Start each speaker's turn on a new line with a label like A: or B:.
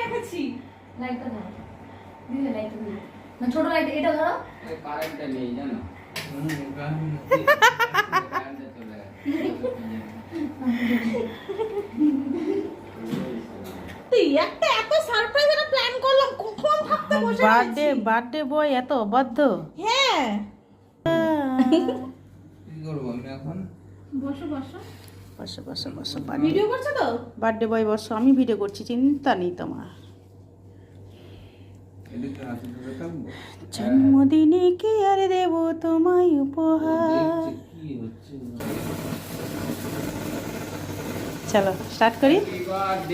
A: রেখেছি।
B: লাইটটা ধরো, দিদি লাইটটা দিদি না, ছোট লাইট এটা ধরো।
C: এই কারেন্টটা নেই জানো।
A: তুই একটা এত সারপ্রাইজ একটা প্ল্যান করলাম, কখন থাকতে বসে
D: বার্থডে
A: রয়েছি।
D: বার্থডে বয় এত অবাধ্য।
A: হ্যাঁ
C: কি করবো আমি এখন?
A: বসো বসো,
D: বসো বসো বসো,
A: ভিডিও করছো তো?
D: বার্থডে বয় বসো, আমি ভিডিও করছি, চিন্তা নেই তোমার।
C: এদিকে হাতে ধরে থাকবো।
D: জন্মদিনে কি আর দেব তোমায় উপহার।
C: দেখছি কি হচ্ছে।
D: চলো স্টার্ট করি।
C: Happy birthday